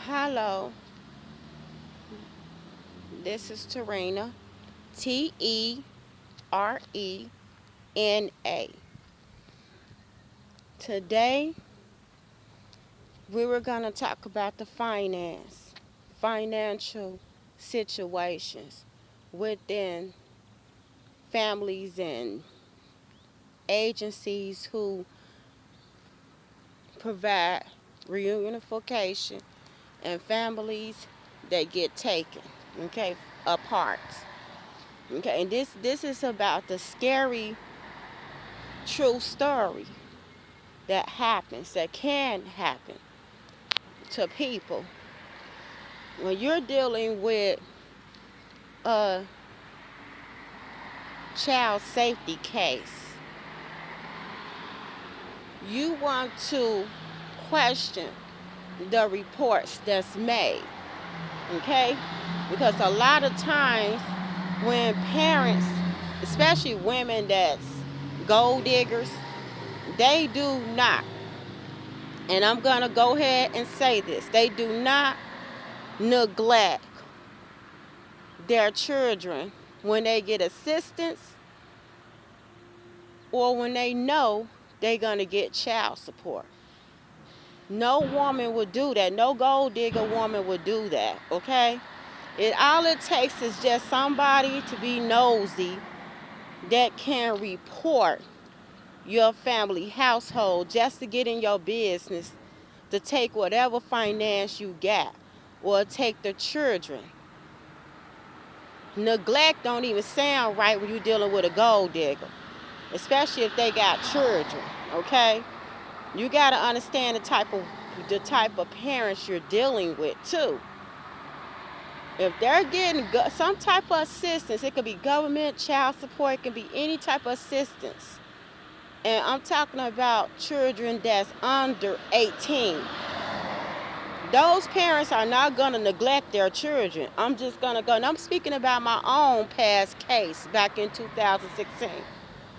Hello, this is Terena, Terena. Today, we were going to talk about the financial situations within families and agencies who provide reunification and families that get taken, okay, apart. Okay, and this is about the scary true story that can happen to people when you're dealing with a child safety case. You want to question the reports that's made, okay? Because a lot of times when parents, especially women that's gold diggers, they do not, and I'm going to go ahead and say this, they do not neglect their children when they get assistance or when they know they're going to get child support. No woman would do that. No gold digger woman would do that, okay? All it takes is just somebody to be nosy that can report your family household just to get in your business, to take whatever finance you got or take the children. Neglect don't even sound right when you're dealing with a gold digger, especially if they got children, okay? You got to understand the type of parents you're dealing with too. If they're getting some type of assistance, it could be government, child support, it can be any type of assistance. And I'm talking about children that's under 18. Those parents are not going to neglect their children. I'm just going to go, and I'm speaking about my own past case back in 2016.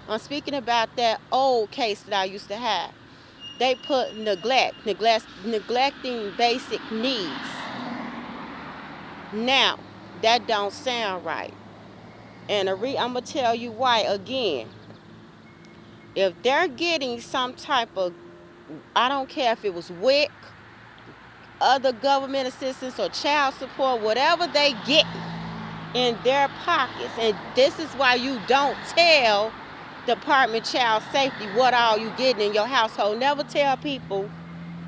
I'm speaking about that old case that I used to have. They put neglecting basic needs. Now, that don't sound right. And I'm going to tell you why again. If they're getting some type of, I don't care if it was WIC, other government assistance or child support, whatever they get in their pockets, and this is why you don't tell Department of Child Safety what all you getting in your household. Never tell people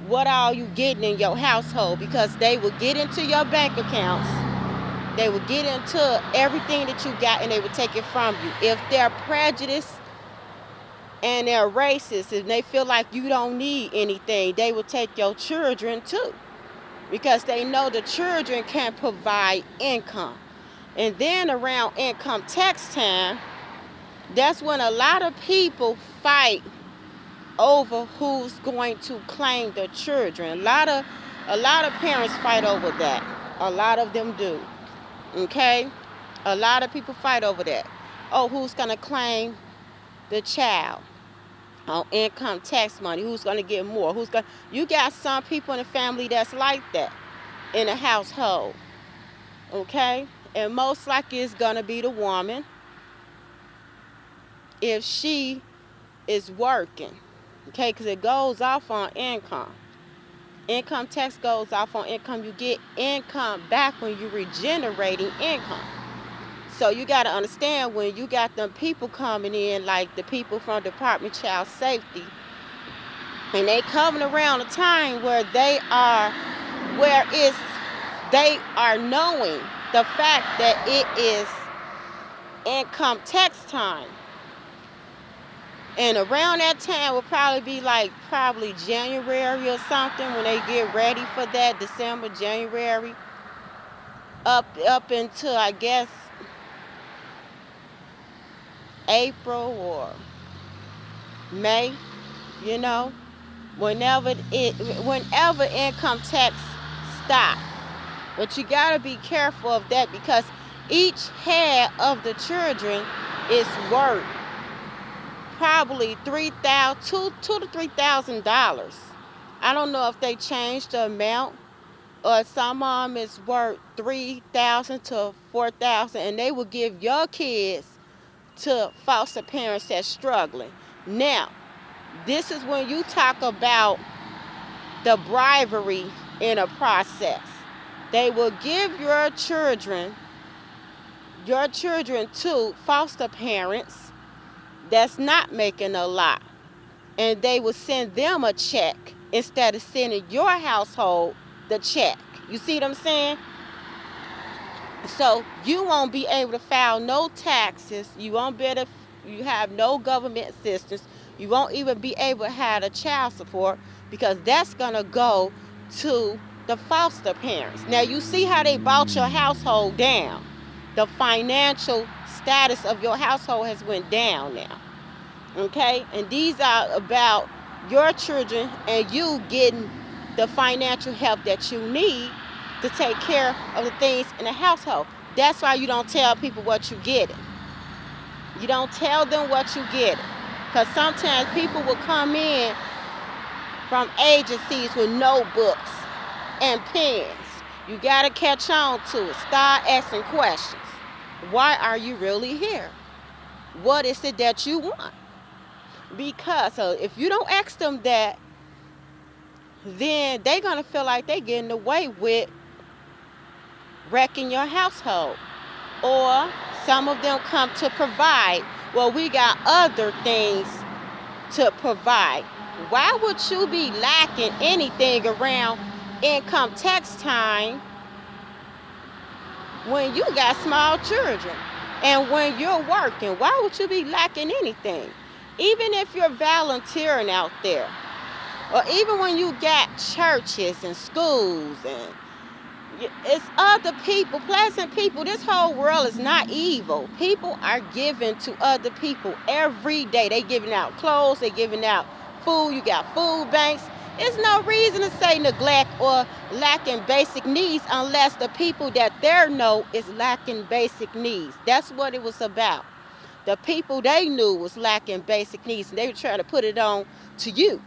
what all you getting in your household, because they will get into your bank accounts. They will get into everything that you got and they will take it from you. If they're prejudiced and they're racist and they feel like you don't need anything, they will take your children too, because they know the children can provide income. And then around income tax time, that's when a lot of people fight over who's going to claim the children. A lot of parents fight over that. A lot of them do. Okay? A lot of people fight over that. Oh, who's going to claim the child on income tax money? Who's going to get more? You got some people in the family that's like that in a household. Okay? And most likely it's going to be the woman if she is working. Okay? Because it goes off on income. Income tax goes off on income. You get income back when you're regenerating income. So you got to understand, when you got them people coming in, like the people from Department of Child Safety, and they coming around a time where they are knowing the fact that it is income tax time. And around that time will probably be probably January or something, when they get ready for that, December, January, up until, I guess, April or May, whenever income tax stop. But you got to be careful of that, because each head of the children is worth probably $2,000 to $3,000. I don't know if they changed the amount or some of them is worth 3,000 to 4,000, and they will give your kids to foster parents that's struggling. Now, this is when you talk about the bribery in a process. They will give your children to foster parents that's not making a lot, and they will send them a check instead of sending your household the check. You see what I'm saying? So you won't be able to file no taxes. You won't be able to, you have no government assistance. You won't even be able to have a child support, because that's going to go to the foster parents. Now you see how they brought your household down. The financial status of your household has went down now. Okay? And these are about your children and you getting the financial help that you need to take care of the things in the household. That's why you don't tell people what you get. You don't tell them what you get. Because sometimes people will come in from agencies with notebooks and pens. You got to catch on to it. Start asking questions. Why are you really here? What is it that you want? Because if you don't ask them that, then they're going to feel like they're getting away with wrecking your household. Or some of them come to provide. Well, we got other things to provide. Why would you be lacking anything around income tax time when you got small children and when you're working? Why would you be lacking anything? Even if you're volunteering out there, or even when you got churches and schools, and it's other people, pleasant people. This whole world is not evil. People are giving to other people every day. They giving out clothes, they giving out food. You got food banks. There's no reason to say neglect or lacking basic needs unless the people that they know is lacking basic needs. That's what it was about. The people they knew was lacking basic needs, and they were trying to put it on to you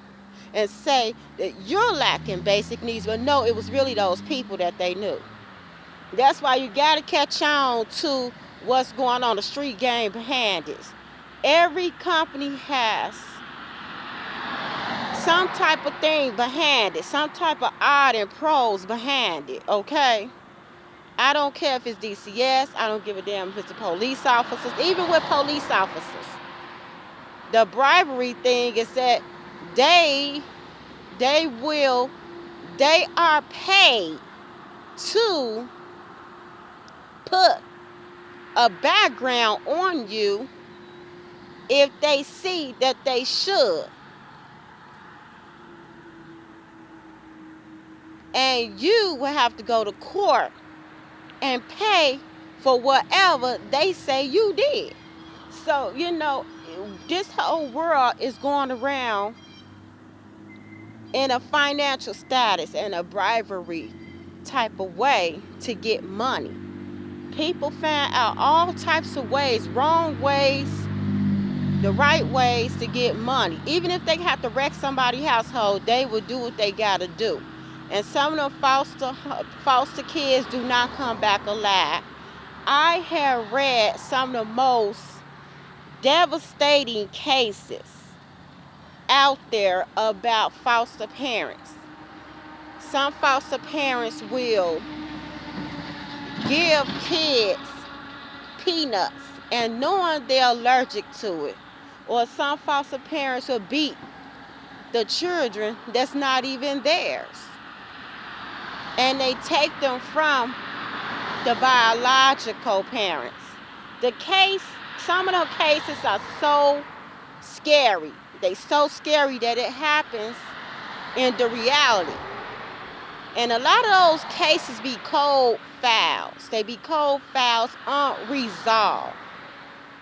and say that you're lacking basic needs, but no, it was really those people that they knew. That's why you got to catch on to what's going on, the street game behind this. Every company has some type of thing behind it, some type of art and prose behind it, okay? I don't care if it's DCS, I don't give a damn if it's the police officers, even with police officers. The bribery thing is that they are paid to put a background on you if they see that they should. And you will have to go to court and pay for whatever they say you did. So, this whole world is going around in a financial status and a bribery type of way to get money. People find out all types of ways, wrong ways, the right ways to get money. Even if they have to wreck somebody's household, they will do what they got to do. And some of them foster kids do not come back alive. I have read some of the most devastating cases out there about foster parents. Some foster parents will give kids peanuts and knowing they're allergic to it. Or some foster parents will beat the children that's not even theirs. And they take them from the biological parents. Some of those cases are so scary. They so scary that it happens in the reality. And a lot of those cases be cold files. They be cold files unresolved.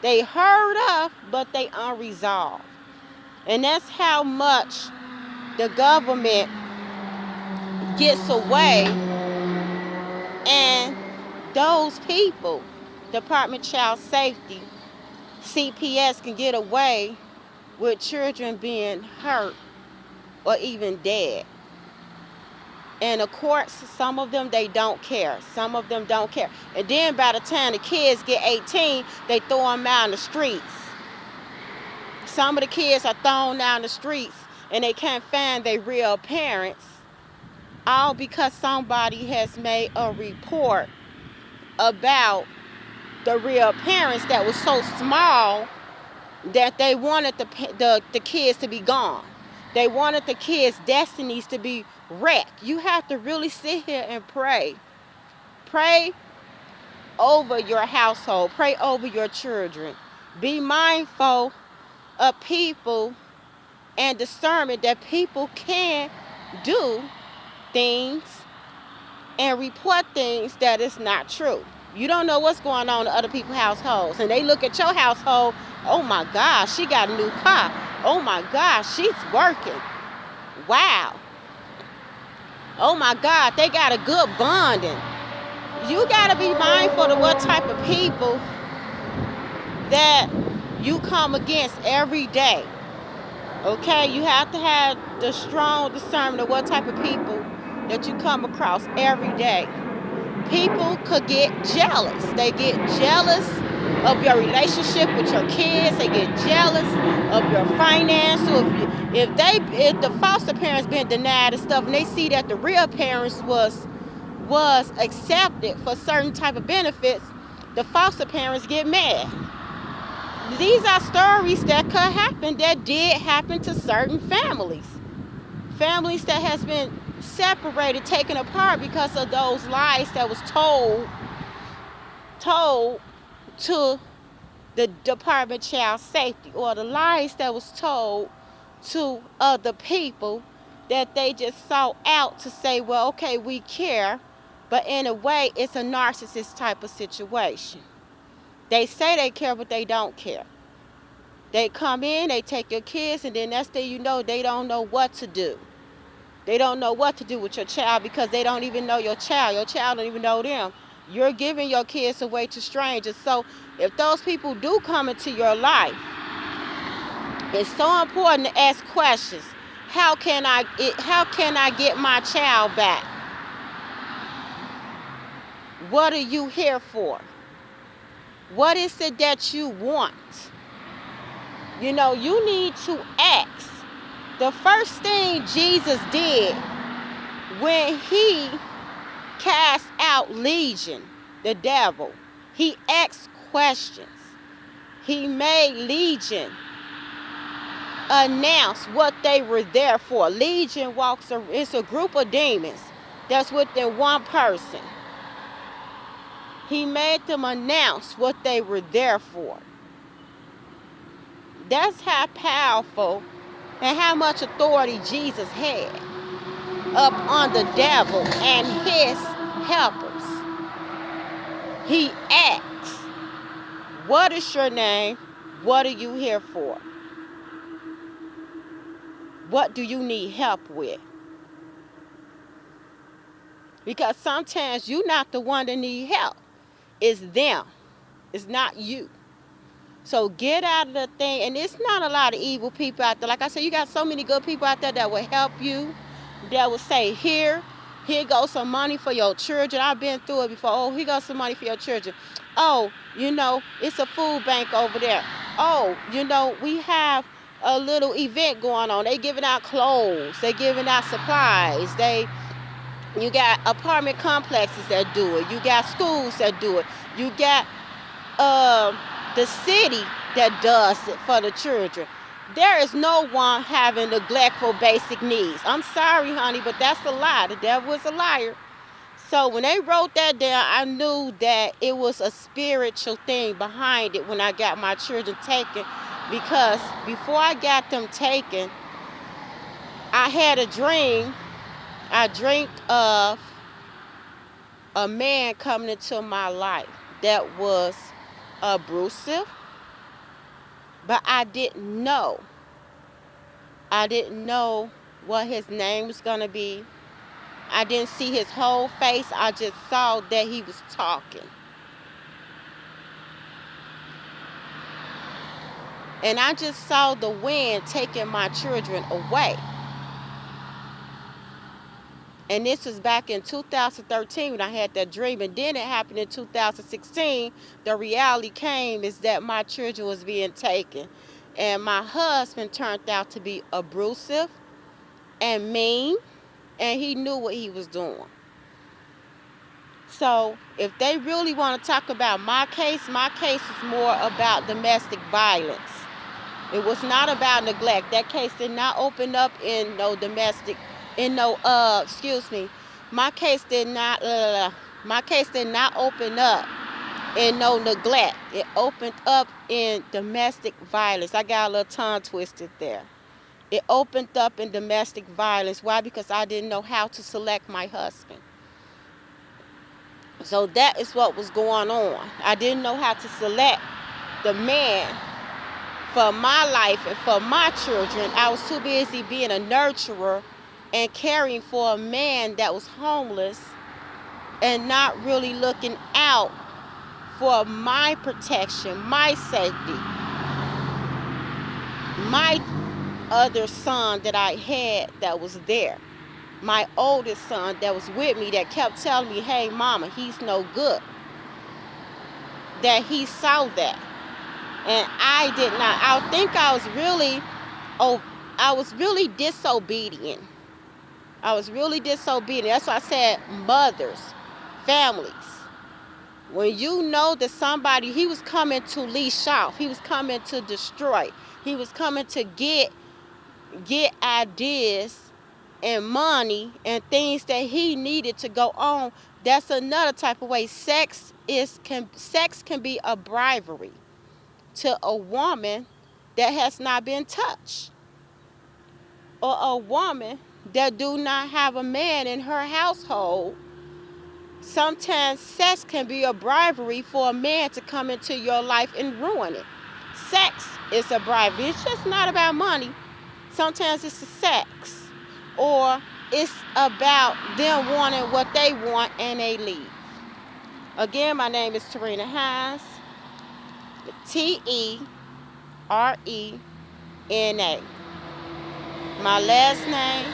They heard of, but they unresolved. And that's how much the government gets away. And those people, Department of Child Safety, CPS, can get away with children being hurt or even dead. And of course, some of them, they don't care. Some of them don't care. And then by the time the kids get 18, they throw them out in the streets. Some of the kids are thrown down the streets and they can't find their real parents, all because somebody has made a report about the real parents that was so small that they wanted the kids to be gone. They wanted the kids' destinies to be wrecked. You have to really sit here and pray. Pray over your household. Pray over your children. Be mindful of people and discernment that people can do things and report things that is not true. You don't know what's going on in other people's households. And they look at your household, oh my gosh, she got a new car. Oh my gosh, she's working. Wow. Oh my God, they got a good bonding. You got to be mindful of what type of people that you come against every day. Okay, you have to have the strong discernment of what type of people that you come across every day. People could get jealous. They get jealous of your relationship with your kids. They get jealous of your finance. So if the foster parents been denied and stuff, and they see that the real parents was accepted for certain type of benefits, the foster parents get mad. These are stories that could happen, that did happen to certain families. Families that has been separated, taken apart because of those lies that was told to the Department of Child Safety, or the lies that was told to other people that they just sought out to say, well, okay, we care, but in a way, it's a narcissist type of situation. They say they care, but they don't care. They come in, they take your kids, and then next thing you know, they don't know what to do. They don't know what to do with your child because they don't even know your child. Your child don't even know them. You're giving your kids away to strangers. So if those people do come into your life, it's so important to ask questions. How can I get my child back? What are you here for? What is it that you want? You know, you need to ask. The first thing Jesus did when he cast out Legion, the devil, he asked questions. He made Legion announce what they were there for. Legion it's a group of demons that's within one person. He made them announce what they were there for. That's how powerful and how much authority Jesus had up on the devil and his helpers. He asks, what is your name? What are you here for? What do you need help with? Because sometimes you're not the one that need help. It's them. It's not you. So get out of the thing. And it's not a lot of evil people out there. Like I said, you got so many good people out there that will help you. That will say, here goes some money for your children. I've been through it before. Oh, here goes some money for your children. Oh, it's a food bank over there. Oh, we have a little event going on. They giving out clothes. They giving out supplies. You got apartment complexes that do it. You got schools that do it. You got the city that does it for the children. There is no one having neglectful basic needs. I'm sorry, honey, but that's a lie. The devil is a liar. So when they wrote that down, I knew that it was a spiritual thing behind it when I got my children taken. Because before I got them taken, I had a dream. I dreamed of a man coming into my life that was abusive, but I didn't know. I didn't know what his name was going to be. I didn't see his whole face. I just saw that he was talking. And I just saw the wind taking my children away. And this was back in 2013 when I had that dream. And then it happened in 2016. The reality came is that my children was being taken. And my husband turned out to be abusive and mean. And he knew what he was doing. So if they really want to talk about my case is more about domestic violence. It was not about neglect. That case did not open up in no domestic, in no, excuse me. My case did not, open up in no neglect. It opened up in domestic violence. I got a little tongue twisted there. It opened up in domestic violence. Why? Because I didn't know how to select my husband. So that is what was going on. I didn't know how to select the man for my life and for my children. I was too busy being a nurturer and caring for a man that was homeless and not really looking out for my protection, my safety. My other son that I had that was there, my oldest son that was with me that kept telling me, hey mama, he's no good. That he saw that. And I did not. I think I was really disobedient. I was really disobedient. That's why I said mothers, families. When you know that somebody, he was coming to leash off. He was coming to destroy. He was coming to get ideas and money and things that he needed to go on. That's another type of way. Sex can be a bribery to a woman that has not been touched, or a woman that do not have a man in her household. Sometimes sex can be a bribery for a man to come into your life and ruin it. Sex is a bribery. It's just not about money. Sometimes it's the sex, or it's about them wanting what they want and they leave. Again, my name is Tarina Hines. TERENA. My last name,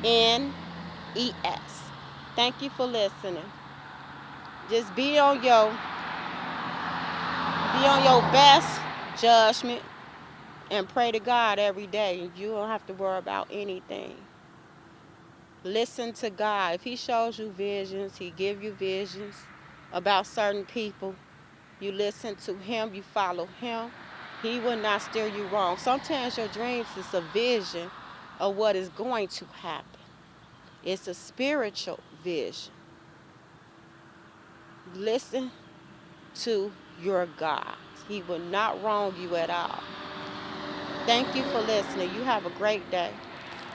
HINES. Thank you for listening. Just be on your best judgment and pray to God every day. You don't have to worry about anything. Listen to God. If he shows you visions, he give you visions about certain people. You listen to him, you follow him. He will not steer you wrong. Sometimes your dreams is a vision of what is going to happen. It's a spiritual vision. Listen to your God. He will not wrong you at all. Thank you for listening. You have a great day.